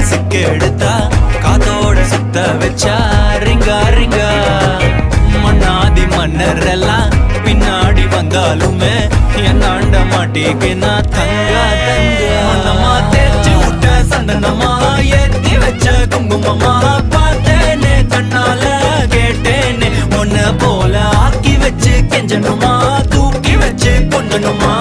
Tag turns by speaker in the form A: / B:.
A: சிக்கெடுத்தா காத்தோட சுத்த வச்சா ரிங்கா ரிங்கா. மன்னாதி மன்னர் எல்லாம் பின்னாடி வந்தாலுமே என்னாண்ட மாட்டேக்கு நான் தங்கா தங்க. மன்னமா தேய்ச்சி விட்ட சந்தனமா ஏத்தி வச்ச குங்குமமா பார்த்தேனே கண்ணால கேட்டேனே உன்ன போல ஆக்கி வச்சு கெஞ்சணுமா தூக்கி வச்சு கொண்டணுமா.